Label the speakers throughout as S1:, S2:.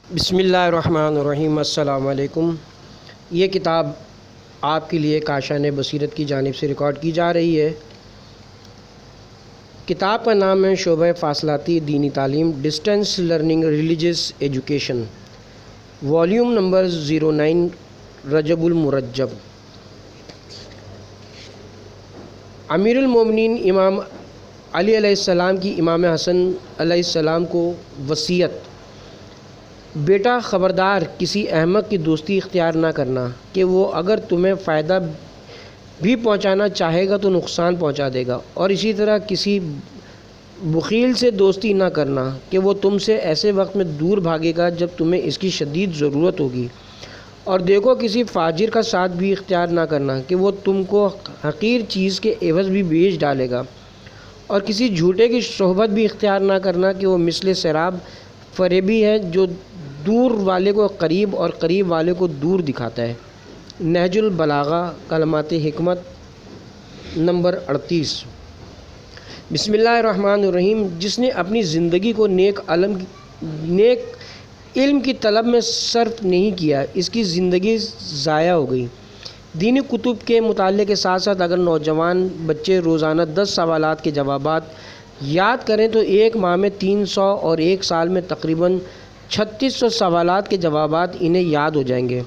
S1: بسم اللہ الرحمن الرحیم۔ السلام علیکم۔ یہ کتاب آپ کے لیے کاشان بصیرت کی جانب سے ریکارڈ کی جا رہی ہے۔ کتاب کا نام ہے شعبہ فاصلاتی دینی تعلیم، distance learning religious education, volume number 09، رجب المرجب۔ امیر المومنین امام علی علیہ السلام کی امام حسن علیہ السلام کو وصیت: بیٹا خبردار، کسی احمق کی دوستی اختیار نہ کرنا کہ وہ اگر تمہیں فائدہ بھی پہنچانا چاہے گا تو نقصان پہنچا دے گا، اور اسی طرح کسی بخیل سے دوستی نہ کرنا کہ وہ تم سے ایسے وقت میں دور بھاگے گا جب تمہیں اس کی شدید ضرورت ہوگی، اور دیکھو کسی فاجر کا ساتھ بھی اختیار نہ کرنا کہ وہ تم کو حقیر چیز کے عوض بھی بیچ ڈالے گا، اور کسی جھوٹے کی صحبت بھی اختیار نہ کرنا کہ وہ مثل سراب فریبی ہے جو دور والے کو قریب اور قریب والے کو دور دکھاتا ہے۔ نہج البلاغہ، کلمات حکمت نمبر 38۔ بسم اللہ الرحمن الرحیم۔ جس نے اپنی زندگی کو نیک علم کی طلب میں صرف نہیں کیا، اس کی زندگی ضائع ہو گئی۔ دینی کتب کے مطالعے کے ساتھ ساتھ اگر نوجوان بچے روزانہ 10 سوالات کے جوابات یاد کریں تو ایک ماہ میں 300 اور ایک سال میں تقریباً 3600 سوالات کے جوابات انہیں یاد ہو جائیں گے۔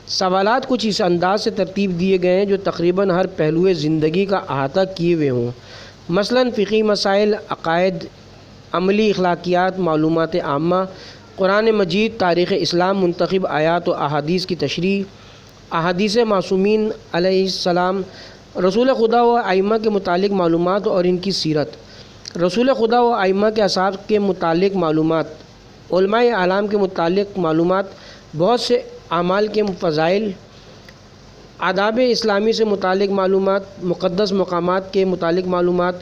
S1: سوالات کچھ اس انداز سے ترتیب دیے گئے ہیں جو تقریباً ہر پہلو زندگی کا احاطہ کیے ہوئے ہوں، مثلاً فقہی مسائل، عقائد، عملی اخلاقیات، معلومات عامہ، قرآن مجید، تاریخ اسلام، منتخب آیات و احادیث کی تشریح، احادیث معصومین علیہ السلام، رسول خدا و ائمہ کے متعلق معلومات اور ان کی سیرت، رسول خدا و ائمہ کے اصحاب کے متعلق معلومات، علماء اعلام کے متعلق معلومات، بہت سے اعمال کے فضائل، آداب اسلامی سے متعلق معلومات، مقدس مقامات کے متعلق معلومات،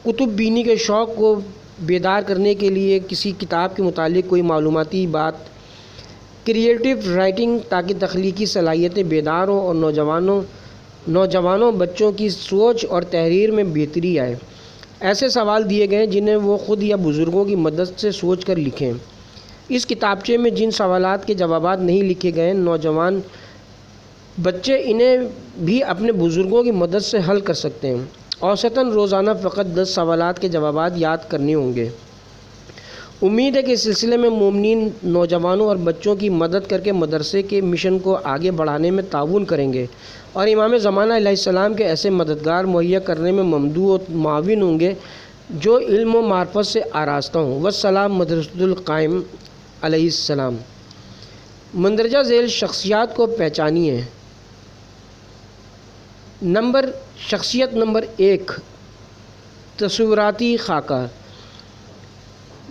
S1: کتب بینی کے شوق کو بیدار کرنے کے لیے کسی کتاب کے متعلق کوئی معلوماتی بات، کریٹیو رائٹنگ تاکہ تخلیقی صلاحیتیں بیدار ہوں اور نوجوانوں بچوں کی سوچ اور تحریر میں بہتری آئے۔ ایسے سوال دیے گئے جنہیں وہ خود یا بزرگوں کی مدد سے سوچ کر لکھیں۔ اس کتابچے میں جن سوالات کے جوابات نہیں لکھے گئے، نوجوان بچے انہیں بھی اپنے بزرگوں کی مدد سے حل کر سکتے ہیں۔ اوسطاً روزانہ فقط 10 سوالات کے جوابات یاد کرنے ہوں گے۔ امید ہے کہ اس سلسلے میں مومنین نوجوانوں اور بچوں کی مدد کر کے مدرسے کے مشن کو آگے بڑھانے میں تعاون کریں گے، اور امام زمانہ علیہ السلام کے ایسے مددگار مہیا کرنے میں ممدوح و معاون ہوں گے جو علم و معرفت سے آراستہ ہوں۔ والسلام مدرسۃ القائم علیہ السلام۔ مندرجہ ذیل شخصیات کو پہچانیے۔ شخصیت نمبر 1، تصوراتی خاکہ۔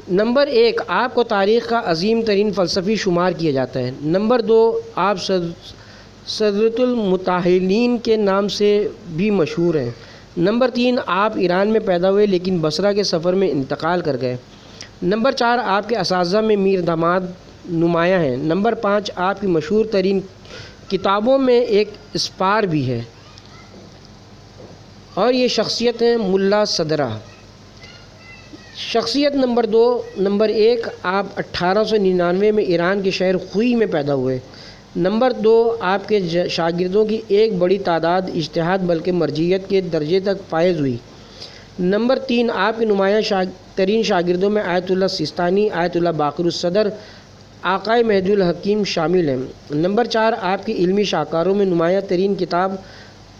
S1: نمبر 1، آپ کو تاریخ کا عظیم ترین فلسفی شمار کیا جاتا ہے۔ نمبر 2، آپ صدرۃ المتاہلین کے نام سے بھی مشہور ہیں۔ نمبر 3، آپ ایران میں پیدا ہوئے لیکن بصرہ کے سفر میں انتقال کر گئے۔ نمبر 4، آپ کے اساتذہ میں میر داماد نمایاں ہیں۔ نمبر 5، آپ کی مشہور ترین کتابوں میں ایک اسپار بھی ہے، اور یہ شخصیت ہیں ملا صدرہ۔ شخصیت نمبر 2۔ نمبر 1، آپ 1899 میں ایران کے شہر خوئی میں پیدا ہوئے۔ نمبر 2، آپ کے شاگردوں کی ایک بڑی تعداد اجتہاد بلکہ مرجعیت کے درجے تک فائز ہوئی۔ نمبر 3، آپ کے نمایاں ترین شاگردوں میں آیت اللہ سیستانی، آیت اللہ باقر الصدر، آقائے مہدی الحکیم شامل ہیں۔ نمبر 4، آپ کی علمی شاہکاروں میں نمایاں ترین کتاب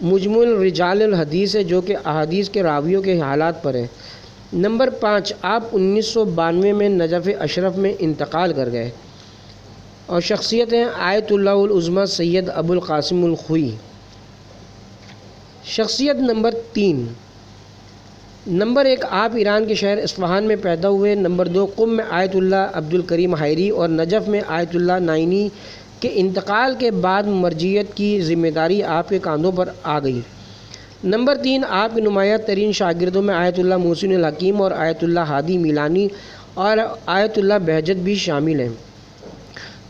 S1: مجموع رجال الحدیث ہے جو کہ احادیث کے راویوں کے حالات پر ہے۔ نمبر 5، آپ 1992 میں نجف اشرف میں انتقال کر گئے، اور شخصیت ہیں آیت اللہ العظمیٰ سید ابو القاسم الخوئی۔ شخصیت نمبر 3۔ نمبر 1، آپ ایران کے شہر اصفہان میں پیدا ہوئے۔ نمبر 2، قم میں آیت اللہ عبد الکریم حائری اور نجف میں آیت اللہ نائینی کے انتقال کے بعد مرجعیت کی ذمہ داری آپ کے کاندھوں پر آ گئی۔ نمبر 3، آپ کے نمایاں ترین شاگردوں میں آیت اللہ محسن الحکیم اور آیت اللہ ہادی میلانی اور آیت اللہ بہجت بھی شامل ہیں۔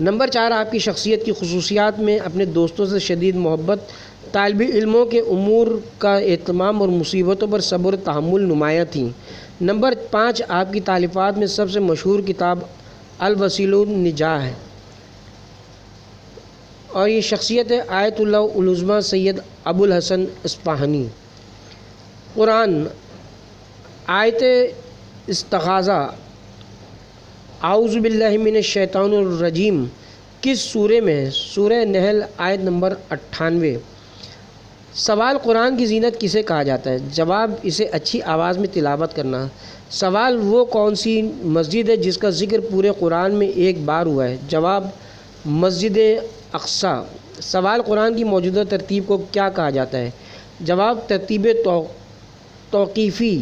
S1: نمبر 4، آپ کی شخصیت کی خصوصیات میں اپنے دوستوں سے شدید محبت، طالب علموں کے امور کا اہتمام اور مصیبتوں پر صبر و تحمل نمایاں تھیں۔ نمبر 5، آپ کی تالیفات میں سب سے مشہور کتاب الوسیلۃ النجاح ہے۔ اور یہ شخصیت ہے آیت اللہ العظمیٰ سید ابو الحسن اصفہانی۔ قرآن آیت استغاثہ اعوذ باللہ من الشیطان الرجیم کس سورہ میں ہے؟ سورہ نحل آیت نمبر 98۔ سوال قرآن کی زینت کسے کہا جاتا ہے؟ جواب اسے اچھی آواز میں تلاوت کرنا۔ سوال وہ کون سی مسجد ہے جس کا ذکر پورے قرآن میں ایک بار ہوا ہے؟ جواب مسجد اقصیٰ۔ سوال قرآن کی موجودہ ترتیب کو کیا کہا جاتا ہے؟ جواب ترتیب توقیفی۔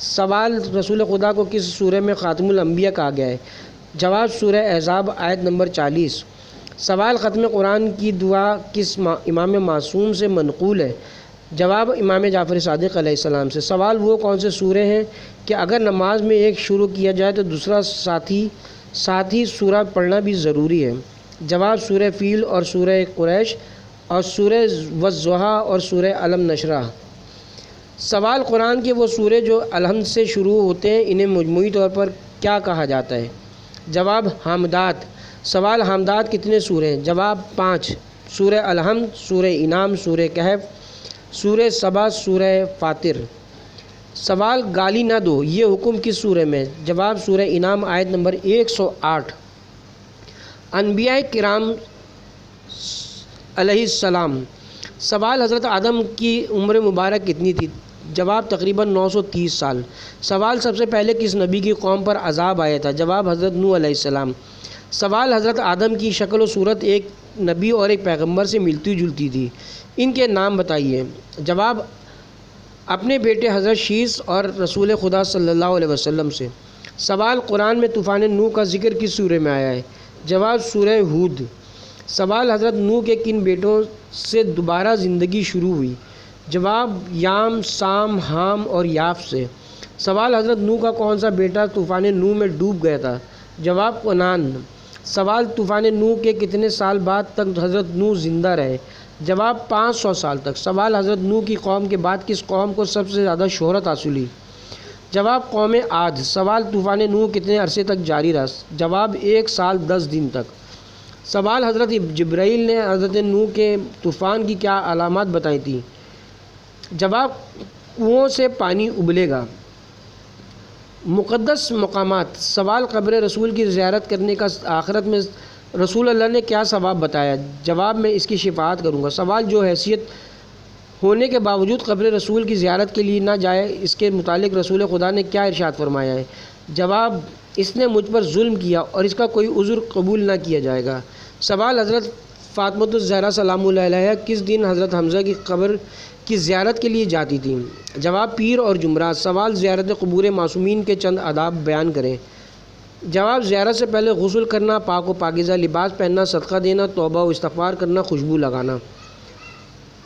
S1: سوال رسول خدا کو کس سورہ میں خاتم الانبیاء کہا گیا ہے؟ جواب سورہ احزاب آیت نمبر 40۔ سوال ختم قرآن کی دعا کس امام معصوم سے منقول ہے؟ جواب امام جعفر صادق علیہ السلام سے۔ سوال وہ کون سے سورے ہیں کہ اگر نماز میں ایک شروع کیا جائے تو دوسرا ساتھ ہی سورہ پڑھنا بھی ضروری ہے؟ جواب سورہ فیل اور سورہ قریش اور سورہ والضحیٰ اور سورہ علم نشرح۔ سوال قرآن کے وہ سورے جو الحمد سے شروع ہوتے ہیں انہیں مجموعی طور پر کیا کہا جاتا ہے؟ جواب حامدات۔ سوال حامدات کتنے سورے ہیں؟ جواب 5۔ سورہ الحمد، سورہ انعام، سورہ کہف، سورہ سبا، سورہ فاطر۔ سوال گالی نہ دو یہ حکم کس سورہ میں ہے؟ جواب سورہ انعام آیت نمبر 108۔ انبیاء کرام علیہ السلام۔ سوال حضرت آدم کی عمر مبارک کتنی تھی؟ جواب تقریباً 930 سال۔ سوال سب سے پہلے کس نبی کی قوم پر عذاب آیا تھا؟ جواب حضرت نوح علیہ السلام۔ سوال حضرت آدم کی شکل و صورت ایک نبی اور ایک پیغمبر سے ملتی جلتی تھی، ان کے نام بتائیے؟ جواب اپنے بیٹے حضرت شیس اور رسول خدا صلی اللہ علیہ وسلم سے۔ سوال قرآن میں طوفان نوح کا ذکر کس سورہ میں آیا ہے؟ جواب سورہ ہود۔ سوال حضرت نوح کے کن بیٹوں سے دوبارہ زندگی شروع ہوئی؟ جواب یام، سام، حام اور یاف سے۔ سوال حضرت نوح کا کون سا بیٹا طوفان نوح میں ڈوب گیا تھا؟ جواب کنعان۔ سوال طوفان نوح کے کتنے سال بعد تک حضرت نوح زندہ رہے؟ جواب 500 سال تک۔ سوال حضرت نوح کی قوم کے بعد کس قوم کو سب سے زیادہ شہرت حاصل ہوئی؟ جواب قوم عاد۔ سوال طوفان نوح کتنے عرصے تک جاری رہا؟ جواب 1 سال 10 دن تک۔ سوال حضرت جبرائیل نے حضرت نوح کے طوفان کی کیا علامات بتائی تھیں؟ جواب کنوؤں سے پانی ابلے گا۔ مقدس مقامات۔ سوال قبر رسول کی زیارت کرنے کا آخرت میں رسول اللہ نے کیا ثواب بتایا؟ جواب میں اس کی شفاعت کروں گا۔ سوال جو حیثیت ہونے کے باوجود قبر رسول کی زیارت کے لیے نہ جائے اس کے متعلق رسول خدا نے کیا ارشاد فرمایا ہے؟ جواب اس نے مجھ پر ظلم کیا اور اس کا کوئی عذر قبول نہ کیا جائے گا۔ سوال حضرت فاطمۃ الزہرا سلام اللہ علیہا کس دن حضرت حمزہ کی قبر کی زیارت کے لیے جاتی تھیں؟ جواب پیر اور جمعرات۔ سوال زیارت قبور معصومین کے چند آداب بیان کریں۔ جواب زیارت سے پہلے غسل کرنا، پاک و پاکیزہ لباس پہننا، صدقہ دینا، توبہ و استغفار کرنا، خوشبو لگانا۔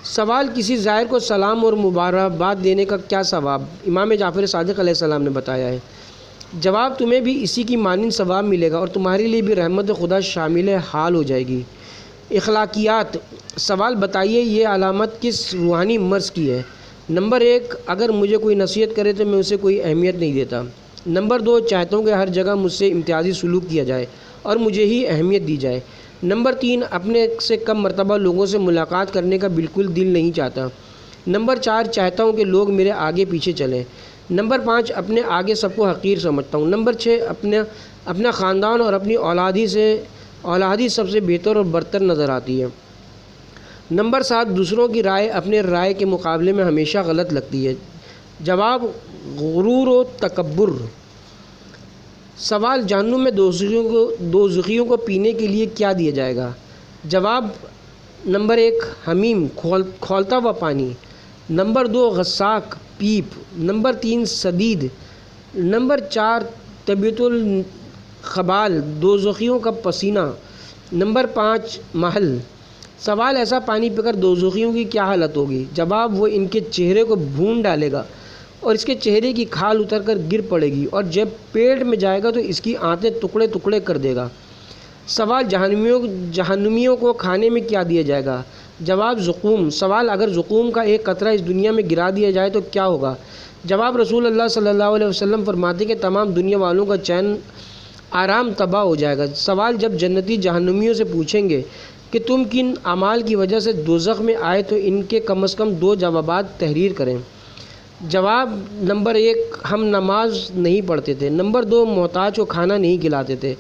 S1: سوال کسی زائر کو سلام اور مبارکباد دینے کا کیا ثواب امام جعفر صادق علیہ السلام نے بتایا ہے؟ جواب تمہیں بھی اسی کی مانند ثواب ملے گا اور تمہارے لیے بھی رحمت خدا شامل حال ہو جائے گی۔ اخلاقیات۔ سوال بتائیے یہ علامت کس روحانی مرض کی ہے؟ نمبر 1 اگر مجھے کوئی نصیحت کرے تو میں اسے کوئی اہمیت نہیں دیتا۔ نمبر 2 چاہتا ہوں کہ ہر جگہ مجھ سے امتیازی سلوک کیا جائے اور مجھے ہی اہمیت دی جائے۔ نمبر 3 اپنے سے کم مرتبہ لوگوں سے ملاقات کرنے کا بالکل دل نہیں چاہتا۔ نمبر 4 چاہتا ہوں کہ لوگ میرے آگے پیچھے چلیں۔ نمبر 5 اپنے آگے سب کو حقیر سمجھتا ہوں۔ نمبر 6 اپنا خاندان اور اپنی اولادی سب سے بہتر اور برتر نظر آتی ہے۔ نمبر 7 دوسروں کی رائے اپنے رائے کے مقابلے میں ہمیشہ غلط لگتی ہے۔ جواب غرور و تکبر۔ سوال جہنم میں دوزخیوں کو پینے کے لیے کیا دیا جائے گا؟ جواب نمبر 1 حمیم کھولتا ہوا پانی۔ نمبر 2 غساق پیپ۔ نمبر 3 سدید۔ نمبر 4 طبیعت الخبال دوزخیوں کا پسینہ۔ نمبر 5 محل۔ سوال ایسا پانی پی کر دوزخیوں کی کیا حالت ہوگی؟ جواب وہ ان کے چہرے کو بھون ڈالے گا اور اس کے چہرے کی کھال اتر کر گر پڑے گی اور جب پیٹ میں جائے گا تو اس کی آنتیں ٹکڑے ٹکڑے کر دے گا۔ سوال جہنمیوں کو کھانے میں کیا دیا جائے گا؟ جواب زقوم۔ سوال اگر زقوم کا ایک قطرہ اس دنیا میں گرا دیا جائے تو کیا ہوگا؟ جواب رسول اللہ صلی اللہ علیہ وسلم فرماتے کہ تمام دنیا والوں کا چین آرام تباہ ہو جائے گا۔ سوال جب جنتی جہنمیوں سے پوچھیں گے کہ تم کن اعمال کی وجہ سے دوزخ میں آئے تو ان کے کم از کم 2 جوابات تحریر کریں۔ جواب نمبر 1، ہم نماز نہیں پڑھتے تھے۔ نمبر 2، محتاج کو کھانا نہیں کھلاتے تھے۔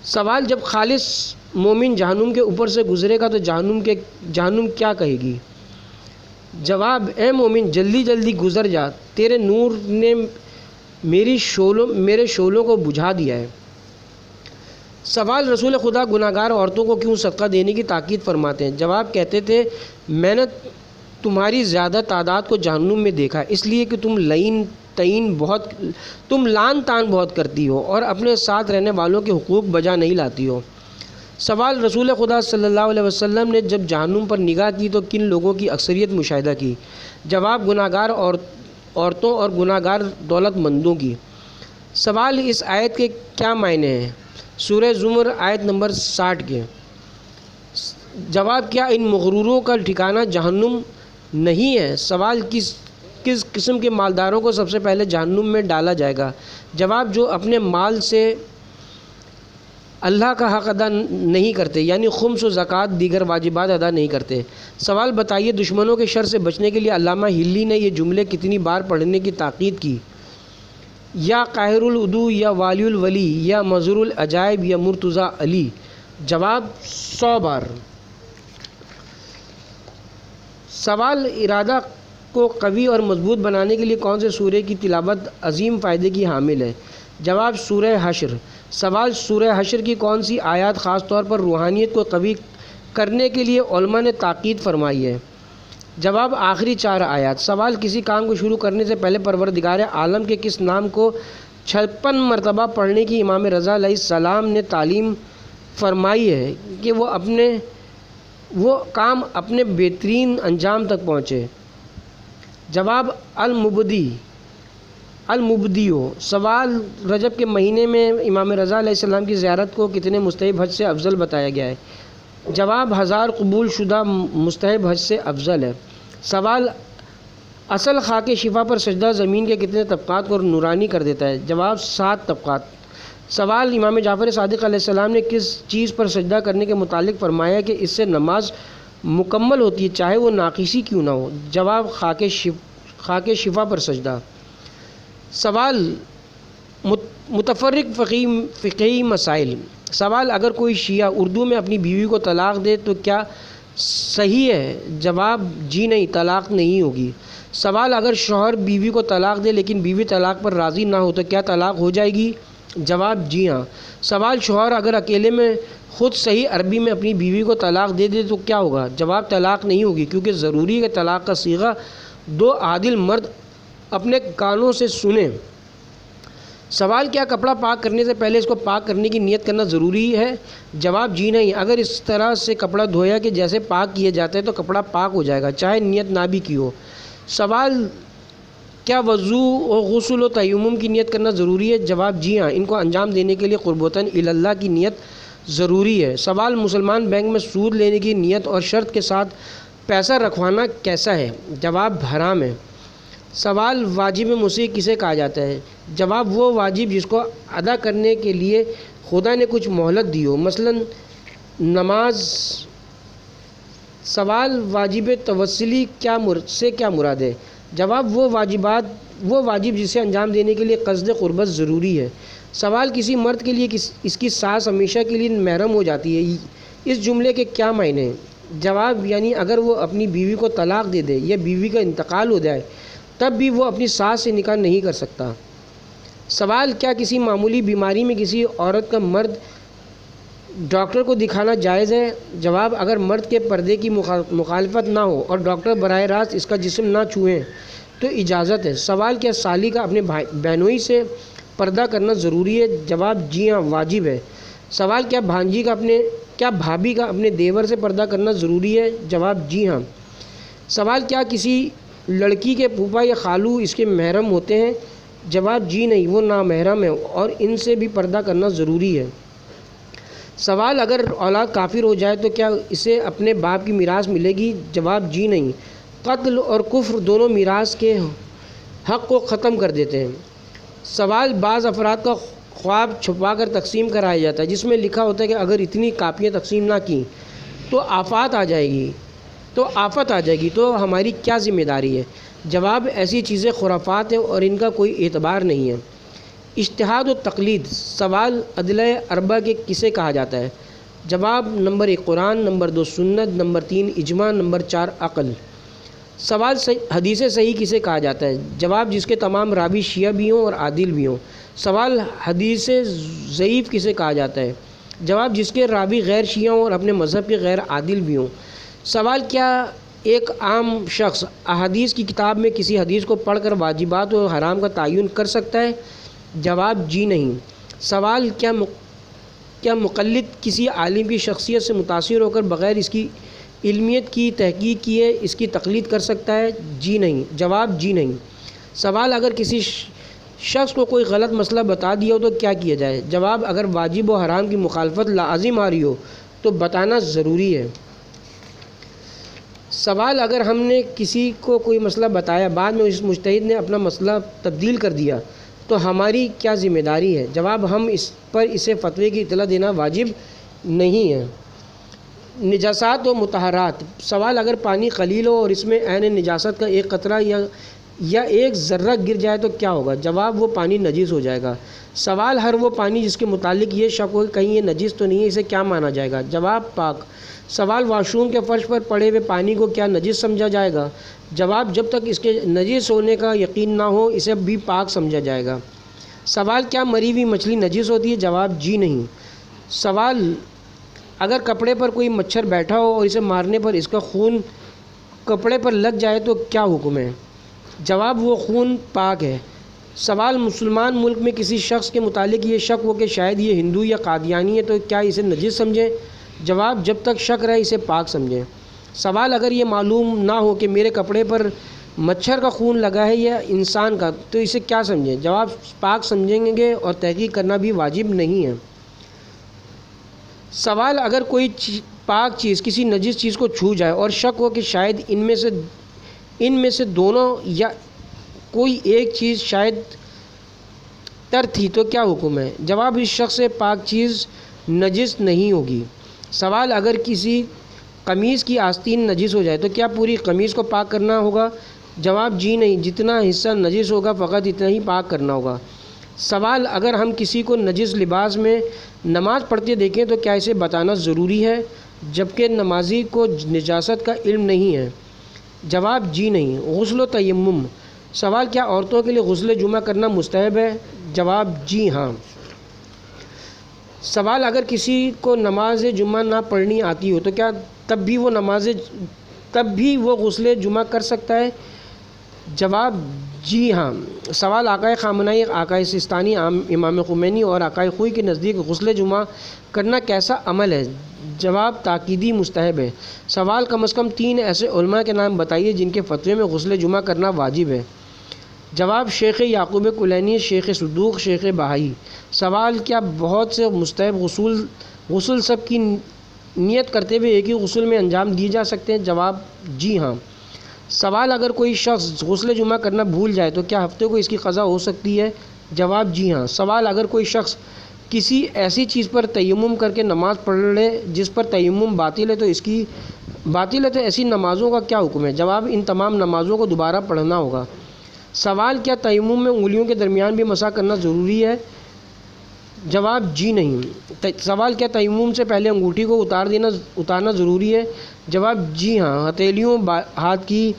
S1: سوال، جب خالص مومن جہنم کے اوپر سے گزرے گا تو جہنم کیا کہے گی؟ جواب، اے مومن جلدی جلدی گزر جا، تیرے نور نے میرے شعلوں کو بجھا دیا ہے۔ سوال، رسول خدا گناہگار عورتوں کو کیوں صدقہ دینے کی تاکید فرماتے ہیں؟ جواب، کہتے تھے میں نے تمہاری زیادہ تعداد کو جہنم میں دیکھا، اس لیے کہ تم لعن طعن بہت کرتی ہو اور اپنے ساتھ رہنے والوں کے حقوق بجا نہیں لاتی ہو۔ سوال، رسول خدا صلی اللہ علیہ وسلم نے جب جہنم پر نگاہ کی تو کن لوگوں کی اکثریت مشاہدہ کی؟ جواب، گناہگار عورتوں اور گناہگار دولت مندوں کی۔ سوال، اس آیت کے کیا معنی ہیں؟ سورہ زمر آیت نمبر 60 کے۔ جواب، کیا ان مغروروں کا ٹھکانہ جہنم نہیں ہے؟ سوال، کس قسم کے مالداروں کو سب سے پہلے جہنم میں ڈالا جائے گا؟ جواب، جو اپنے مال سے اللہ کا حق ادا نہیں کرتے، یعنی خمس و زکوٰۃ دیگر واجبات ادا نہیں کرتے۔ سوال، بتائیے دشمنوں کے شر سے بچنے کے لیے علامہ ہلی نے یہ جملے کتنی بار پڑھنے کی تاکید کی؟ یا قاہر العدو، یا والی الولی، یا مظہر العجائب، یا مرتضی علی؟ جواب، 100 بار۔ سوال، ارادہ کو قوی اور مضبوط بنانے کے لیے کون سے سورہ کی تلاوت عظیم فائدے کی حامل ہے؟ جواب، سورہ حشر۔ سوال، سورہ حشر کی کون سی آیات خاص طور پر روحانیت کو قوی کرنے کے لیے علماء نے تاکید فرمائی ہے؟ جواب، آخری 4 آیات۔ سوال، کسی کام کو شروع کرنے سے پہلے پروردگار عالم کے کس نام کو 56 مرتبہ پڑھنے کی امام رضا علیہ السلام نے تعلیم فرمائی ہے کہ وہ کام اپنے بہترین انجام تک پہنچے؟ جواب، المبدیو۔ سوال، رجب کے مہینے میں امام رضا علیہ السلام کی زیارت کو کتنے مستحب حج سے افضل بتایا گیا ہے؟ جواب، 1000 قبول شدہ مستحب حج سے افضل ہے۔ سوال، اصل خاک شفا پر سجدہ زمین کے کتنے طبقات کو نورانی کر دیتا ہے؟ جواب، 7 طبقات۔ سوال، امام جعفر صادق علیہ السلام نے کس چیز پر سجدہ کرنے کے متعلق فرمایا کہ اس سے نماز مکمل ہوتی ہے چاہے وہ ناقصی کیوں نہ ہو؟ جواب، خاک شفا پر سجدہ۔ سوال، متفرق فقہی مسائل۔ سوال، اگر کوئی شیعہ اردو میں اپنی بیوی کو طلاق دے تو کیا صحیح ہے؟ جواب، جی نہیں، طلاق نہیں ہوگی۔ سوال، اگر شوہر بیوی کو طلاق دے لیکن بیوی طلاق پر راضی نہ ہو تو کیا طلاق ہو جائے گی؟ جواب، جی ہاں۔ سوال، شوہر اگر اکیلے میں خود صحیح عربی میں اپنی بیوی کو طلاق دے دے تو کیا ہوگا؟ جواب، طلاق نہیں ہوگی، کیونکہ ضروری ہے کہ طلاق کا صیغہ 2 عادل مرد اپنے کانوں سے سنیں۔ سوال، کیا کپڑا پاک کرنے سے پہلے اس کو پاک کرنے کی نیت کرنا ضروری ہے؟ جواب، جی نہیں، اگر اس طرح سے کپڑا دھویا کہ جیسے پاک کیا جاتا ہے تو کپڑا پاک ہو جائے گا چاہے نیت نہ بھی کی ہو۔ سوال، کیا وضو و غسل و تیمم کی نیت کرنا ضروری ہے؟ جواب، جی ہاں، ان کو انجام دینے کے لیے قربتاً اللہ کی نیت ضروری ہے۔ سوال، مسلمان بینک میں سود لینے کی نیت اور شرط کے ساتھ پیسہ رکھوانا کیسا ہے؟ جواب، حرام ہے۔ سوال، واجب مسیح کسے کہا جاتا ہے؟ جواب، وہ واجب جس کو ادا کرنے کے لیے خدا نے کچھ مہلت دی ہو، مثلا نماز۔ سوال، واجب توسلی سے کیا مراد ہے؟ جواب، وہ واجب جسے انجام دینے کے لیے قصد قربت ضروری ہے۔ سوال، کسی مرد کے لیے اس کی ساس ہمیشہ کے لیے محرم ہو جاتی ہے، اس جملے کے کیا معنی ہیں؟ جواب، یعنی اگر وہ اپنی بیوی کو طلاق دے دے یا بیوی کا انتقال ہو جائے تب بھی وہ اپنی ساس سے نکاح نہیں کر سکتا۔ سوال، کیا کسی معمولی بیماری میں کسی عورت کا مرد ڈاکٹر کو دکھانا جائز ہے؟ جواب، اگر مرد کے پردے کی مخالفت نہ ہو اور ڈاکٹر براہ راست اس کا جسم نہ چھوئیں تو اجازت ہے۔ سوال، کیا سالی کا اپنے بہنوئی سے پردہ کرنا ضروری ہے؟ جواب، جی ہاں، واجب ہے۔ سوال، کیا بھابھی کا اپنے دیور سے پردہ کرنا ضروری ہے؟ جواب، جی ہاں۔ سوال، کیا کسی لڑکی کے پھوپھا یا خالو اس کے محرم ہوتے ہیں؟ جواب، جی نہیں، وہ نامحرم ہیں اور ان سے بھی پردہ کرنا ضروری ہے۔ سوال، اگر اولاد کافر ہو جائے تو کیا اسے اپنے باپ کی میراث ملے گی؟ جواب، جی نہیں، قتل اور کفر دونوں میراث کے حق کو ختم کر دیتے ہیں۔ سوال، بعض افراد کا خواب چھپا کر تقسیم کرایا جاتا ہے جس میں لکھا ہوتا ہے کہ اگر اتنی کاپیاں تقسیم نہ کیں تو آفات آ جائے گی، تو آفت آ جائے گی، تو ہماری کیا ذمہ داری ہے؟ جواب ایسی چیزیں خرافات ہیں اور ان کا کوئی اعتبار نہیں ہے۔ اجتہاد و تقلید، سوال ادلہ اربع کے کسے کہا جاتا ہے؟ جواب نمبر 1 قرآن، نمبر 2 سنت، نمبر 3 اجماع، نمبر 4 عقل۔ سوال حدیث صحیح کسے کہا جاتا ہے؟ جواب جس کے تمام راوی شیعہ بھی ہوں اور عادل بھی ہوں۔ سوال حدیث ضعیف کسے کہا جاتا ہے؟ جواب جس کے راوی غیر شیعہ ہوں اور اپنے مذہب کے غیر عادل بھی ہوں۔ سوال کیا ایک عام شخص احادیث کی کتاب میں کسی حدیث کو پڑھ کر واجبات و حرام کا تعین کر سکتا ہے؟ جواب جی نہیں۔ سوال کیا مقلد کسی عالم کی شخصیت سے متاثر ہو کر بغیر اس کی علمیت کی تحقیق کیے اس کی تقلید کر سکتا ہے؟ جی نہیں۔ جواب جی نہیں۔ سوال اگر کسی شخص کو کوئی غلط مسئلہ بتا دیا ہو تو کیا کیا جائے؟ جواب اگر واجب و حرام کی مخالفت لازم آ رہی ہو تو بتانا ضروری ہے۔ سوال اگر ہم نے کسی کو کوئی مسئلہ بتایا، بعد میں اس مجتہد نے اپنا مسئلہ تبدیل کر دیا تو ہماری کیا ذمہ داری ہے؟ جواب ہم اسے فتوے کی اطلاع دینا واجب نہیں ہے۔ نجاسات و مطہرات، سوال اگر پانی قلیل ہو اور اس میں عین نجاست کا ایک قطرہ یا ایک ذرہ گر جائے تو کیا ہوگا؟ جواب وہ پانی نجس ہو جائے گا۔ سوال ہر وہ پانی جس کے متعلق یہ شک ہو کہ کہیں یہ نجس تو نہیں ہے، اسے کیا مانا جائے گا؟ جواب پاک۔ سوال واش روم کے فرش پر پڑے ہوئے پانی کو کیا نجس سمجھا جائے گا؟ جواب جب تک اس کے نجس ہونے کا یقین نہ ہو اسے بھی پاک سمجھا جائے گا۔ سوال کیا مری ہوئی مچھلی نجس ہوتی ہے؟ جواب جی نہیں۔ سوال اگر کپڑے پر کوئی مچھر بیٹھا ہو اور اسے مارنے پر اس کا خون کپڑے پر لگ جائے تو کیا حکم ہے؟ جواب وہ خون پاک ہے۔ سوال مسلمان ملک میں کسی شخص کے متعلق یہ شک ہو کہ شاید یہ ہندو یا قادیانی ہے تو کیا اسے نجس سمجھے؟ جواب جب تک شک رہے اسے پاک سمجھیں۔ سوال اگر یہ معلوم نہ ہو کہ میرے کپڑے پر مچھر کا خون لگا ہے یا انسان کا تو اسے کیا سمجھیں؟ جواب پاک سمجھیں گے اور تحقیق کرنا بھی واجب نہیں ہے۔ سوال اگر کوئی پاک چیز کسی نجس چیز کو چھو جائے اور شک ہو کہ شاید ان میں سے دونوں یا کوئی ایک چیز شاید تر تھی تو کیا حکم ہے؟ جواب اس شخص سے پاک چیز نجس نہیں ہوگی۔ سوال اگر کسی قمیص کی آستین نجس ہو جائے تو کیا پوری قمیص کو پاک کرنا ہوگا؟ جواب جی نہیں، جتنا حصہ نجس ہوگا فقط اتنا ہی پاک کرنا ہوگا۔ سوال اگر ہم کسی کو نجس لباس میں نماز پڑھتے دیکھیں تو کیا اسے بتانا ضروری ہے جبکہ نمازی کو نجاست کا علم نہیں ہے؟ جواب جی نہیں۔ غسل و تیمم، سوال کیا عورتوں کے لیے غسل جمعہ کرنا مستحب ہے؟ جواب جی ہاں۔ سوال اگر کسی کو نماز جمعہ نہ پڑھنی آتی ہو تو کیا تب بھی وہ غسل جمعہ کر سکتا ہے؟ جواب جی ہاں۔ سوال آقائے خامنہئی، آقائے سستانی، امام خمینی اور آقائے خوئی کے نزدیک غسل جمعہ کرنا کیسا عمل ہے؟ جواب تاکیدی مستحب ہے۔ سوال کم از کم 3 ایسے علماء کے نام بتائیے جن کے فتوے میں غسل جمعہ کرنا واجب ہے۔ جواب شیخ یعقوب کلینی، شیخ صدوق، شیخ بہائی۔ سوال کیا بہت سے مستحب غسل سب کی نیت کرتے ہوئے ایک ہی غسل میں انجام دیے جا سکتے ہیں؟ جواب جی ہاں۔ سوال اگر کوئی شخص غسل جمعہ کرنا بھول جائے تو کیا ہفتے کو اس کی قضا ہو سکتی ہے؟ جواب جی ہاں۔ سوال اگر کوئی شخص کسی ایسی چیز پر تیمم کر کے نماز پڑھ لے جس پر تیمم باطل ہے تو ایسی نمازوں کا کیا حکم ہے؟ جواب ان تمام نمازوں کو دوبارہ پڑھنا ہوگا۔ سوال کیا تیمم میں انگلیوں کے درمیان بھی مسح کرنا ضروری ہے؟ جواب جی نہیں۔ سوال کیا تیمم سے پہلے انگوٹھی کو اتارنا ضروری ہے؟ جواب جی ہاں۔ ہتھیلیوں، ہاتھ کی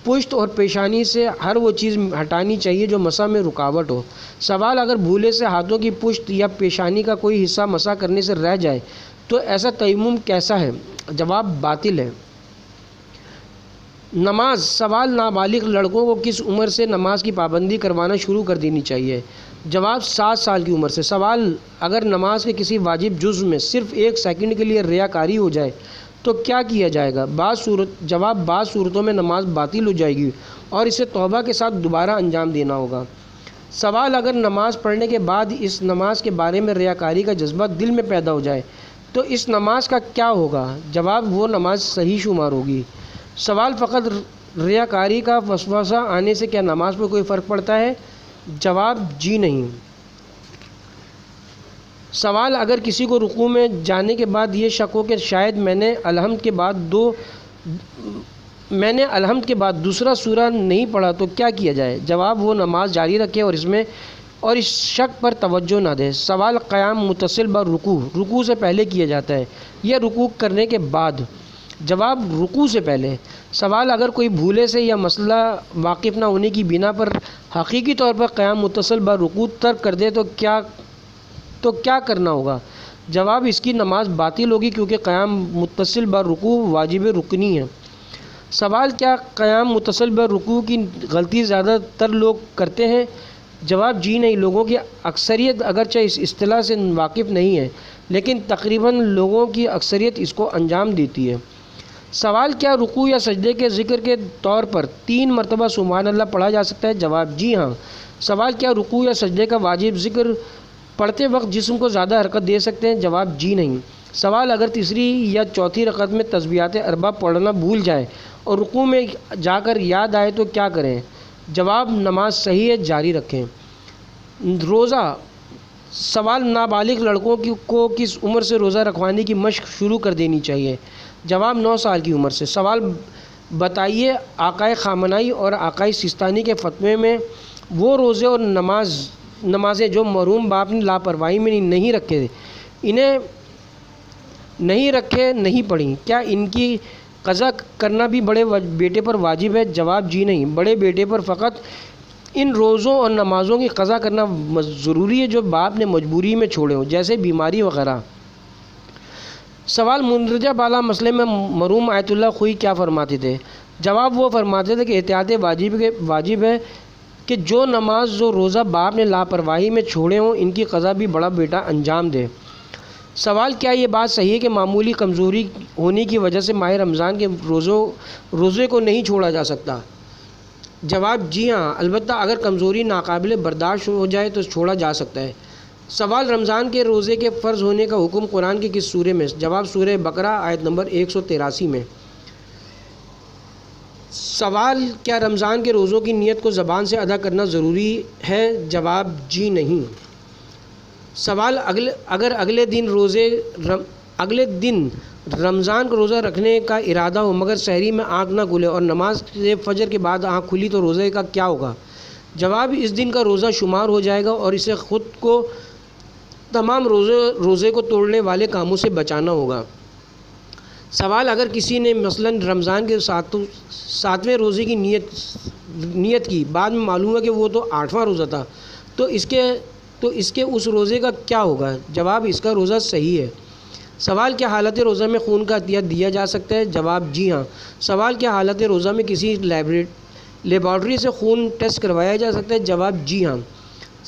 S1: پشت اور پیشانی سے ہر وہ چیز ہٹانی چاہیے جو مسح میں رکاوٹ ہو۔ سوال اگر بھولے سے ہاتھوں کی پشت یا پیشانی کا کوئی حصہ مسح کرنے سے رہ جائے تو ایسا تیمم کیسا ہے؟ جواب باطل ہے۔ نماز، سوال نابالغ لڑکوں کو کس عمر سے نماز کی پابندی کروانا شروع کر دینی چاہیے؟ جواب 7 سال کی عمر سے۔ سوال اگر نماز کے کسی واجب جزء میں صرف 1 سیکنڈ کے لیے ریاکاری ہو جائے تو کیا کیا جائے گا؟ جواب بعض صورتوں میں نماز باطل ہو جائے گی اور اسے توبہ کے ساتھ دوبارہ انجام دینا ہوگا۔ سوال اگر نماز پڑھنے کے بعد اس نماز کے بارے میں ریاکاری کا جذبہ دل میں پیدا ہو جائے تو اس نماز کا کیا ہوگا؟ جواب وہ نماز صحیح شمار ہوگی۔ سوال فقط ریاکاری کا وسوسہ آنے سے کیا نماز پر کوئی فرق پڑتا ہے؟ جواب جی نہیں۔ سوال: اگر کسی کو رکوع میں جانے کے بعد یہ شک ہو کہ شاید میں نے الحمد کے بعد دوسرا سورہ نہیں پڑھا تو کیا کیا جائے؟ جواب: وہ نماز جاری رکھے اور اس شک پر توجہ نہ دے۔ سوال: قیام متصل بر رکوع رکوع سے پہلے کیا جاتا ہے یا رکوع کرنے کے بعد؟ جواب: رکوع سے پہلے۔ سوال: اگر کوئی بھولے سے یا مسئلہ واقف نہ ہونے کی بنا پر حقیقی طور پر قیام متصل بر رکوع ترک کر دے تو کیا کرنا ہوگا؟ جواب: اس کی نماز باطل ہوگی کیونکہ قیام متصل بر رکوع واجب رکنی ہے۔ سوال: کیا قیام متصل بر رکوع کی غلطی زیادہ تر لوگ کرتے ہیں؟ جواب: جی نہیں، لوگوں کی اکثریت اگرچہ اس اصطلاح سے واقف نہیں ہے لیکن تقریباً لوگوں کی اکثریت اس کو انجام دیتی ہے۔ سوال: کیا رکوع یا سجدے کے ذکر کے طور پر 3 مرتبہ سبحان اللہ پڑھا جا سکتا ہے؟ جواب: جی ہاں۔ سوال: کیا رکوع یا سجدے کا واجب ذکر پڑھتے وقت جسم کو زیادہ حرکت دے سکتے ہیں؟ جواب: جی نہیں۔ سوال: اگر تیسری یا چوتھی رکعت میں تسبیحات اربع پڑھنا بھول جائیں اور رکوع میں جا کر یاد آئے تو کیا کریں؟ جواب: نماز صحیح ہے، جاری رکھیں۔ روزہ۔ سوال: نابالغ لڑکوں کو کس عمر سے روزہ رکھوانے کی مشق شروع کر دینی چاہیے؟ جواب: 9 سال کی عمر سے۔ سوال: بتائیے آقائے خامنہئی اور آقائے سیستانی کے فتوے میں وہ روزے اور نمازیں جو مرحوم باپ نے لاپرواہی میں نہیں رکھے، انہیں نہیں پڑھیں، کیا ان کی قضا کرنا بھی بڑے بیٹے پر واجب ہے؟ جواب: جی نہیں، بڑے بیٹے پر فقط ان روزوں اور نمازوں کی قضا کرنا ضروری ہے جو باپ نے مجبوری میں چھوڑے ہوں، جیسے بیماری وغیرہ۔ سوال: مندرجہ بالا مسئلے میں مرحوم آیت اللہ خوئی کیا فرماتے تھے؟ جواب: وہ فرماتے تھے کہ احتیاط واجب ہے کہ جو نماز و روزہ باپ نے لاپرواہی میں چھوڑے ہوں ان کی قضا بھی بڑا بیٹا انجام دے۔ سوال: کیا یہ بات صحیح ہے کہ معمولی کمزوری ہونے کی وجہ سے ماہ رمضان کے روزے کو نہیں چھوڑا جا سکتا؟ جواب: جی ہاں، البتہ اگر کمزوری ناقابل برداشت ہو جائے تو چھوڑا جا سکتا ہے۔ سوال: رمضان کے روزے کے فرض ہونے کا حکم قرآن کی کس سورہ میں؟ جواب: سورہ بقرہ آیت نمبر 183 میں۔ سوال: کیا رمضان کے روزوں کی نیت کو زبان سے ادا کرنا ضروری ہے؟ جواب: جی نہیں۔ سوال: اگر اگلے دن رمضان کا روزہ رکھنے کا ارادہ ہو مگر سحری میں آنکھ نہ کھلے اور نماز فجر کے بعد آنکھ کھلی تو روزے کا کیا ہوگا؟ جواب: اس دن کا روزہ شمار ہو جائے گا اور اسے خود کو تمام روزے کو توڑنے والے کاموں سے بچانا ہوگا۔ سوال: اگر کسی نے مثلاً رمضان کے 7ویں روزے کی نیت کی، بعد میں معلوم ہوا کہ وہ تو 8واں روزہ تھا، تو اس کے اس روزے کا کیا ہوگا؟ جواب: اس کا روزہ صحیح ہے۔ سوال: کیا حالت روزہ میں خون کا عطیہ دیا جا سکتا ہے؟ جواب: جی ہاں۔ سوال: کیا حالت روزہ میں کسی لیبارٹری سے خون ٹیسٹ کروایا جا سکتا ہے؟ جواب: جی ہاں۔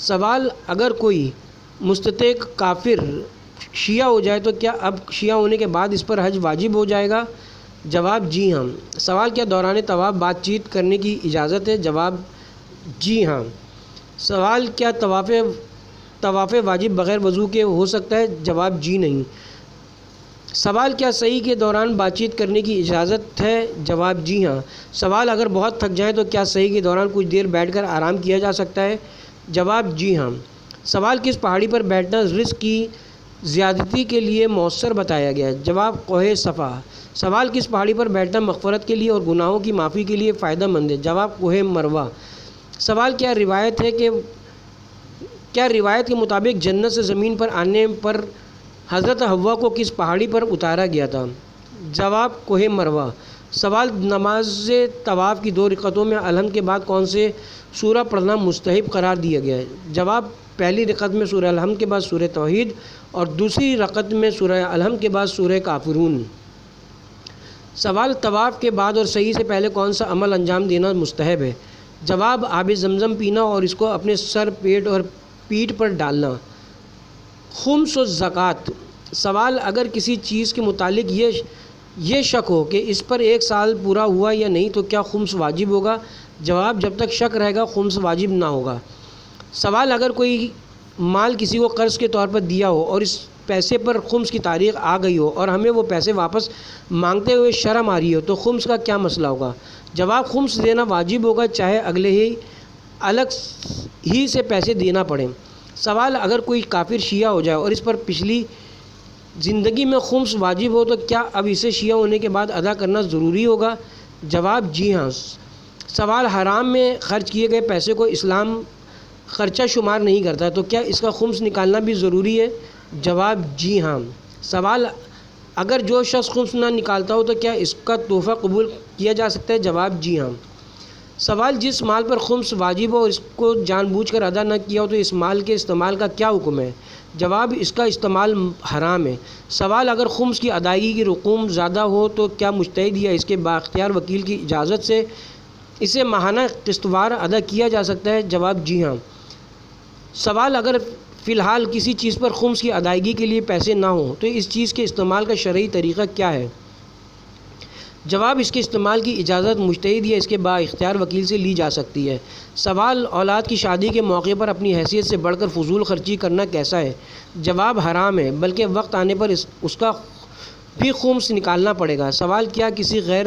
S1: سوال: اگر کوئی مستتق کافر شیعہ ہو جائے تو کیا اب شیعہ ہونے کے بعد اس پر حج واجب ہو جائے گا؟ جواب: جی ہاں۔ سوال: کیا دوران طواف بات چیت کرنے کی اجازت ہے؟ جواب: جی ہاں۔ سوال: کیا طواف واجب بغیر وضو کے ہو سکتا ہے؟ جواب: جی نہیں۔ سوال: کیا سعی کے دوران بات چیت کرنے کی اجازت ہے؟ جواب: جی ہاں۔ سوال: اگر بہت تھک جائیں تو کیا سعی کے دوران کچھ دیر بیٹھ کر آرام کیا جا سکتا ہے؟ جواب: جی ہاں۔ سوال: کس پہاڑی پر بیٹھنا رزق کی زیادتی کے لیے مؤثر بتایا گیا ہے؟ جواب: کوہ صفا۔ سوال: کس پہاڑی پر بیٹھنا مغفرت کے لیے اور گناہوں کی معافی کے لیے فائدہ مند ہے؟ جواب: کوہ مروہ۔ سوال: کیا روایت کے مطابق جنت سے زمین پر آنے پر حضرت حوا کو کس پہاڑی پر اتارا گیا تھا؟ جواب: کوہ مروہ۔ سوال: نماز طواف کی 2 رکعتوں میں الحمد کے بعد کون سے سورہ پڑھنا مستحب قرار دیا گیا ہے؟ جواب: پہلی رکعت میں سورہ الحمد کے بعد سورہ توحید اور دوسری رکعت میں سورہ الحمد کے بعد سورہ کافرون۔ سوال: طواف کے بعد اور سعی سے پہلے کون سا عمل انجام دینا مستحب ہے؟ جواب: آب زمزم پینا اور اس کو اپنے سر، پیٹ اور پیٹھ پر ڈالنا۔ خمس و زکوٰۃ۔ سوال: اگر کسی چیز کے متعلق یہ شک ہو کہ اس پر 1 سال پورا ہوا یا نہیں تو کیا خمس واجب ہوگا؟ جواب: جب تک شک رہے گا خمس واجب نہ ہوگا۔ سوال: اگر کوئی مال کسی کو قرض کے طور پر دیا ہو اور اس پیسے پر خمس کی تاریخ آ گئی ہو اور ہمیں وہ پیسے واپس مانگتے ہوئے شرم آ رہی ہو تو خمس کا کیا مسئلہ ہوگا؟ جواب: خمس دینا واجب ہوگا چاہے الگ ہی سے پیسے دینا پڑیں۔ سوال: اگر کوئی کافر شیعہ ہو جائے اور اس پر پچھلی زندگی میں خمس واجب ہو تو کیا اب اسے شیعہ ہونے کے بعد ادا کرنا ضروری ہوگا؟ جواب: جی ہاں۔ سوال: حرام میں خرچ کیے گئے پیسے کو اسلام خرچہ شمار نہیں کرتا تو کیا اس کا خمس نکالنا بھی ضروری ہے؟ جواب: جی ہاں۔ سوال: اگر جو شخص خمس نہ نکالتا ہو تو کیا اس کا تحفہ قبول کیا جا سکتا ہے؟ جواب: جی ہاں۔ سوال: جس مال پر خمس واجب ہو اور اس کو جان بوجھ کر ادا نہ کیا ہو تو اس مال کے استعمال کا کیا حکم ہے؟ جواب: اس کا استعمال حرام ہے۔ سوال: اگر خمس کی ادائیگی کی رقوم زیادہ ہو تو کیا مجتہد یا اس کے بااختیار وکیل کی اجازت سے اسے ماہانہ قسط وار ادا کیا جا سکتا ہے؟ جواب: جی ہاں۔ سوال: اگر فی الحال کسی چیز پر خمس کی ادائیگی کے لیے پیسے نہ ہوں تو اس چیز کے استعمال کا شرعی طریقہ کیا ہے؟ جواب: اس کے استعمال کی اجازت مجتہد یا اس کے بااختیار وکیل سے لی جا سکتی ہے۔ سوال: اولاد کی شادی کے موقع پر اپنی حیثیت سے بڑھ کر فضول خرچی کرنا کیسا ہے؟ جواب: حرام ہے، بلکہ وقت آنے پر اس کا بھی خمس نکالنا پڑے گا۔ سوال: کیا کسی غیر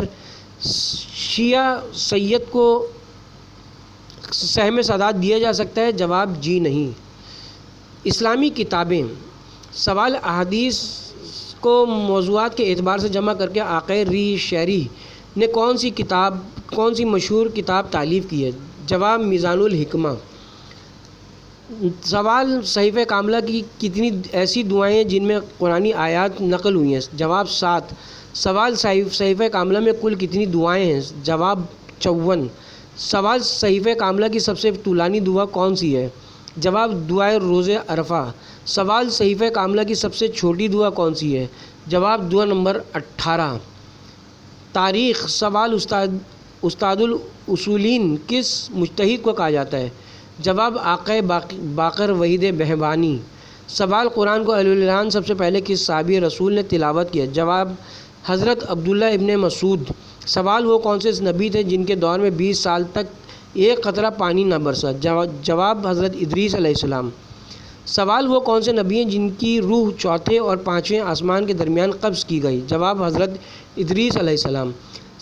S1: شیعہ سید کو سہم سعادت دیا جا سکتا ہے؟ جواب: جی نہیں۔ اسلامی کتابیں۔ سوال: احادیث کو موضوعات کے اعتبار سے جمع کر کے آقائے ری شہری نے کون سی مشہور کتاب تالیف کی ہے؟ جواب: میزان الحکمہ۔ سوال: صحیفہ کاملہ کی کتنی ایسی دعائیں ہیں جن میں قرآنی آیات نقل ہوئی ہیں؟ جواب: 7۔ سوال: صحیفہ کاملہ میں کل کتنی دعائیں ہیں؟ جواب: 54۔ سوال: صحیفہ کاملہ کی سب سے طولانی دعا کون سی ہے؟ جواب: دعائے روز عرفہ۔ سوال: صحیفہ کاملہ کی سب سے چھوٹی دعا کون سی ہے؟ جواب: دعا نمبر 18۔ تاریخ۔ سوال: استاد الاصولین کس مجتہد کو کہا جاتا ہے؟ جواب: آقائے باقر وحید بہبہانی۔ سوال: قرآن کو الف سب سے پہلے کس صحابی رسول نے تلاوت کیا؟ جواب: حضرت عبداللہ ابن مسعود۔ سوال: وہ کون سے نبی تھے جن کے دور میں 20 سال تک ایک قطرہ پانی نہ برسا؟ جواب: حضرت ادریس علیہ السلام۔ سوال: وہ کون سے نبی ہیں جن کی روح چوتھے اور پانچویں آسمان کے درمیان قبض کی گئی؟ جواب: حضرت ادریس علیہ السلام۔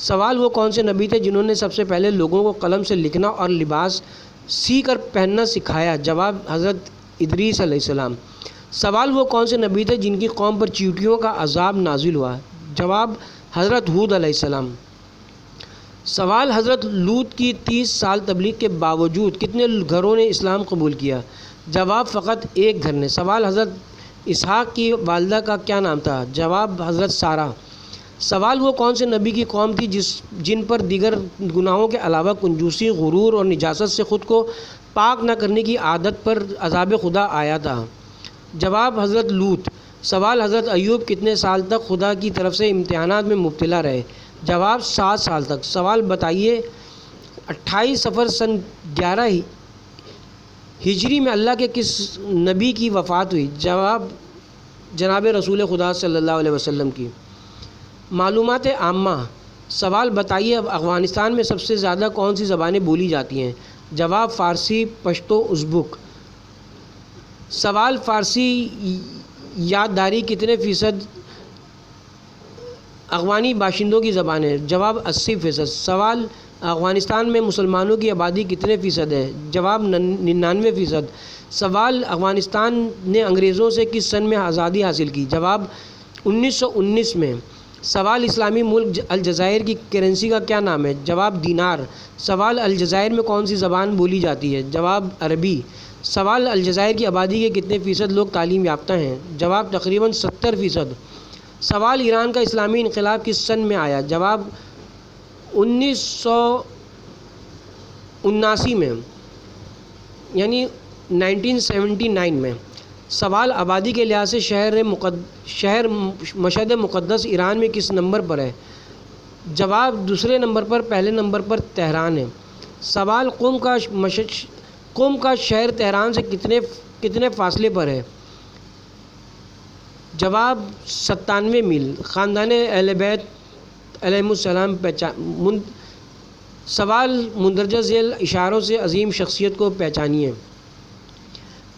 S1: سوال: وہ کون سے نبی تھے جنہوں نے سب سے پہلے لوگوں کو قلم سے لکھنا اور لباس سی کر پہننا سکھایا؟ جواب: حضرت ادریس علیہ السلام۔ سوال: وہ کون سے نبی تھے جن کی قوم پر چیونٹیوں کا عذاب نازل ہوا؟ جواب: حضرت ہود علیہ السلام۔ سوال: حضرت لوط کی 30 سال تبلیغ کے باوجود کتنے گھروں نے اسلام قبول کیا؟ جواب: فقط ایک گھر نے۔ سوال: حضرت اسحاق کی والدہ کا کیا نام تھا؟ جواب: حضرت سارہ۔ سوال: وہ کون سے نبی کی قوم تھی جن پر دیگر گناہوں کے علاوہ کنجوسی، غرور اور نجاست سے خود کو پاک نہ کرنے کی عادت پر عذاب خدا آیا تھا؟ جواب: حضرت لوط۔ سوال: حضرت ایوب کتنے سال تک خدا کی طرف سے امتحانات میں مبتلا رہے؟ جواب: 7 سال تک۔ سوال: بتائیے 28 صفر سن 11 ہجری میں اللہ کے کس نبی کی وفات ہوئی؟ جواب: جناب رسول خدا صلی اللہ علیہ وسلم کی۔ معلومات عامہ۔ سوال: بتائیے افغانستان میں سب سے زیادہ کون سی زبانیں بولی جاتی ہیں؟ جواب: فارسی، پشتو، ازبک۔ سوال: فارسی یادداری کتنے فیصد افغانی باشندوں کی زبان ہے؟ جواب: 80%۔ سوال: افغانستان میں مسلمانوں کی آبادی کتنے فیصد ہے؟ جواب: 99%۔ سوال: افغانستان نے انگریزوں سے کس سن میں آزادی حاصل کی؟ جواب: 1919 میں۔ سوال: اسلامی ملک الجزائر کی کرنسی کا کیا نام ہے؟ جواب: دینار۔ سوال: الجزائر میں کون سی زبان بولی جاتی ہے؟ جواب: عربی۔ سوال: الجزائر کی آبادی کے کتنے فیصد لوگ تعلیم یافتہ ہیں؟ جواب: تقریباً 70%۔ سوال: ایران کا اسلامی انقلاب کس سن میں آیا؟ جواب: 1979 میں، یعنی 1979 میں۔ سوال: آبادی کے لحاظ سے شہر مشہد مقدس ایران میں کس نمبر پر ہے؟ جواب: دوسرے نمبر پر۔ پہلے نمبر پر تہران ہے۔ سوال: قم کا شہر تہران سے کتنے فاصلے پر ہے؟ جواب: 97 میل۔ خاندان اہل بیت علیہم السلام سوال: مندرجہ ذیل اشاروں سے عظیم شخصیت کو پہچانیے۔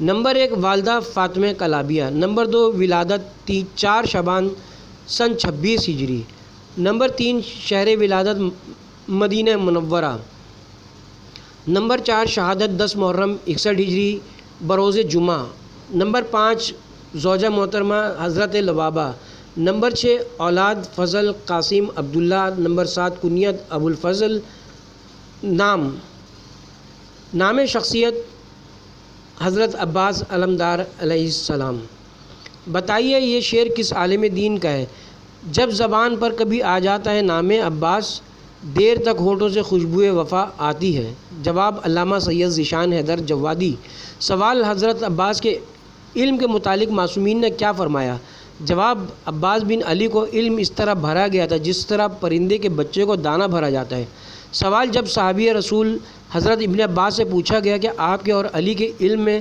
S1: نمبر 1: والدہ فاطمہ کلابیہ۔ نمبر 2: ولادت 4 شعبان سن 26 ہجری۔ نمبر 3: شہر ولادت مدینہ منورہ۔ نمبر 4: شہادت 10 محرم 61 ہجری بروز جمعہ۔ نمبر 5 زوجہ محترمہ حضرت لبابہ۔ نمبر 6 اولاد فضل قاسم عبداللہ۔ نمبر 7 کنیت ابو الفضل۔ نام شخصیت حضرت عباس علمدار علیہ السلام۔ بتائیے یہ شعر کس عالم دین کا ہے؟ جب زبان پر کبھی آ جاتا ہے نام عباس، دیر تک ہونٹوں سے خوشبوئے وفا آتی ہے۔ جواب علامہ سید ذیشان حیدر جوادی۔ سوال حضرت عباس کے علم کے متعلق معصومین نے کیا فرمایا؟ جواب عباس بن علی کو علم اس طرح بھرا گیا تھا جس طرح پرندے کے بچے کو دانہ بھرا جاتا ہے۔ سوال جب صحابی رسول حضرت ابن عباس سے پوچھا گیا کہ آپ کے اور علی کے علم میں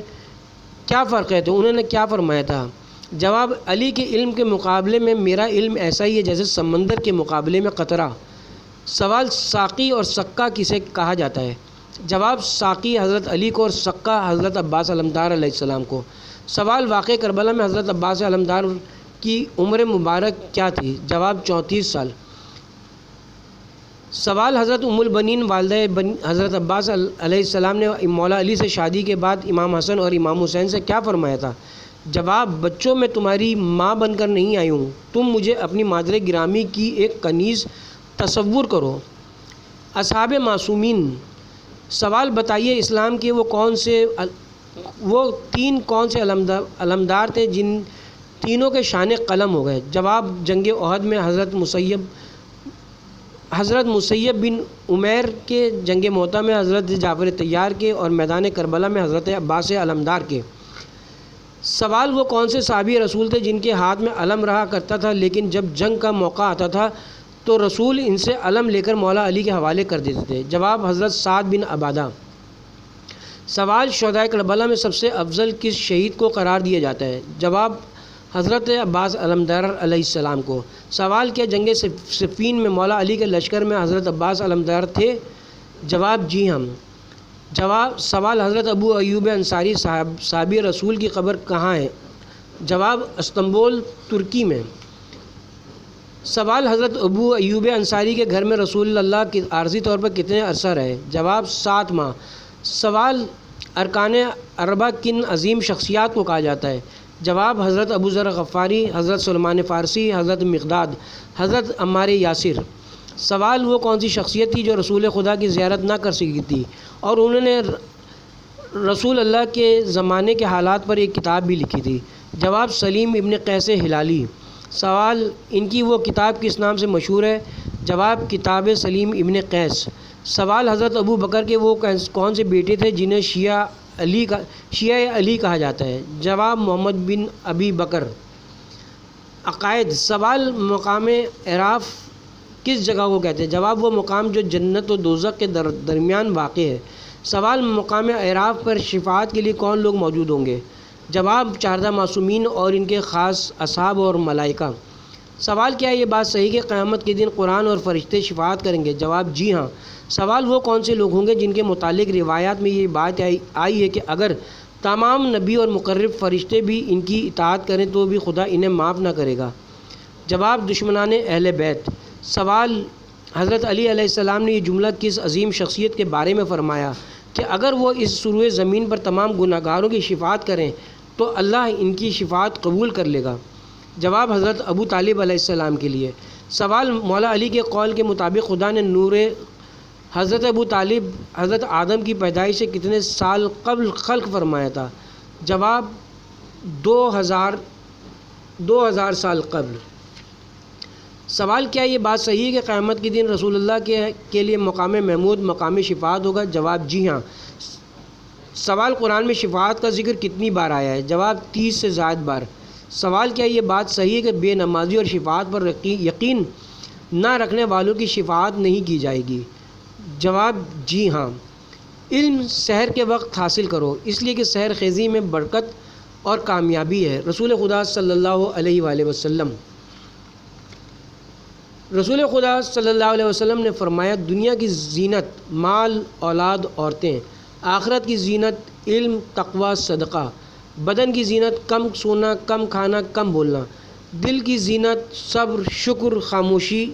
S1: کیا فرق ہے تو انہوں نے کیا فرمایا تھا؟ جواب علی کے علم کے مقابلے میں میرا علم ایسا ہی ہے جیسے سمندر کے مقابلے میں قطرہ۔ سوال ساقی اور سقا کسے کہا جاتا ہے؟ جواب ساقی حضرت علی کو اور سقا حضرت عباس علمدار علیہ السلام کو۔ سوال واقع کربلا میں حضرت عباس علمدار کی عمر مبارک کیا تھی؟ جواب 34 سال۔ سوال حضرت ام البنین والدہ حضرت عباس علیہ السلام نے مولا علی سے شادی کے بعد امام حسن اور امام حسین سے کیا فرمایا تھا؟ جواب بچوں میں تمہاری ماں بن کر نہیں آئی ہوں، تم مجھے اپنی مادر گرامی کی ایک کنیز تصور کرو۔ اصحاب معصومین۔ سوال بتائیے اسلام کے وہ تین کون سے علمدار تھے جن تینوں کے شان قلم ہو گئے؟ جواب جنگ احد میں حضرت مسیب بن عمیر کے، جنگ موطا میں حضرت جعفر طیار کے اور میدان کربلا میں حضرت عباس علمدار کے۔ سوال وہ کون سے صحابی رسول تھے جن کے ہاتھ میں علم رہا کرتا تھا لیکن جب جنگ کا موقع آتا تھا تو رسول ان سے علم لے کر مولا علی کے حوالے کر دیتے تھے؟ جواب حضرت سعد بن عبادہ۔ سوال شہدائے کربلا میں سب سے افضل کس شہید کو قرار دیا جاتا ہے؟ جواب حضرت عباس علمدار علیہ السلام کو۔ سوال کیا جنگ صفین میں مولا علی کے لشکر میں حضرت عباس علمدار تھے؟ جواب جی ہاں۔ سوال حضرت ابو ایوب انصاری صحابی رسول کی قبر کہاں ہے؟ جواب استنبول ترکی میں۔ سوال حضرت ابو ایوب انصاری کے گھر میں رسول اللہ عارضی طور پر کتنے عرصہ رہے؟ جواب 7 ماہ۔ سوال ارکان اربعہ کن عظیم شخصیات کو کہا جاتا ہے؟ جواب حضرت ابو ذر غفاری، حضرت سلمان فارسی، حضرت مقداد، حضرت عمار یاسر۔ سوال وہ کون سی شخصیت تھی جو رسول خدا کی زیارت نہ کر سکی تھی اور انہوں نے رسول اللہ کے زمانے کے حالات پر ایک کتاب بھی لکھی تھی؟ جواب سلیم ابن قیس ہلالی۔ سوال ان کی وہ کتاب کس نام سے مشہور ہے؟ جواب کتاب سلیم ابن قیس۔ سوال حضرت ابو بکر کے وہ کون سے بیٹے تھے جنہیں شیعہ علی کہا جاتا ہے؟ جواب محمد بن ابی بکر۔ عقائد۔ سوال مقام اعراف کس جگہ کو کہتے ہیں؟ جواب وہ مقام جو جنت و دوزخ کے درمیان واقع ہے۔ سوال مقام اعراف پر شفاعت کے لیے کون لوگ موجود ہوں گے؟ جواب 14 معصومین اور ان کے خاص اصحاب اور ملائکہ۔ سوال کیا یہ بات صحیح کہ قیامت کے دن قرآن اور فرشتے شفاعت کریں گے؟ جواب جی ہاں۔ سوال وہ کون سے لوگ ہوں گے جن کے متعلق روایات میں یہ بات آئی ہے کہ اگر تمام نبی اور مقرب فرشتے بھی ان کی اطاعت کریں تو بھی خدا انہیں معاف نہ کرے گا؟ جواب دشمنان اہل بیت۔ سوال حضرت علی علیہ السلام نے یہ جملہ کس عظیم شخصیت کے بارے میں فرمایا کہ اگر وہ اس سروئے زمین پر تمام گناہگاروں کی شفاعت کریں تو اللہ ان کی شفاعت قبول کر لے گا؟ جواب حضرت ابو طالب علیہ السلام کے لیے۔ سوال مولا علی کے قول کے مطابق خدا نے نور حضرت ابو طالب حضرت آدم کی پیدائش سے کتنے سال قبل خلق فرمایا تھا؟ جواب 2000 سال قبل۔ سوال کیا یہ بات صحیح ہے کہ قیامت کے دن رسول اللہ کے لیے مقام محمود مقام شفاعت ہوگا؟ جواب جی ہاں۔ سوال قرآن میں شفاعت کا ذکر کتنی بار آیا ہے؟ جواب 30 سے زائد بار۔ سوال کیا یہ بات صحیح ہے کہ بے نمازی اور شفاعت پر یقین نہ رکھنے والوں کی شفاعت نہیں کی جائے گی؟ جواب جی ہاں۔ علم سحر کے وقت حاصل کرو اس لیے کہ سحر خیزی میں برکت اور کامیابی ہے۔ رسول خدا صلی اللہ علیہ وآلہ وسلم۔ رسول خدا صلی اللہ علیہ وسلم نے فرمایا دنیا کی زینت مال اولاد عورتیں، آخرت کی زینت علم تقوی صدقہ، بدن کی زینت کم سونا کم کھانا کم بولنا، دل کی زینت صبر شکر خاموشی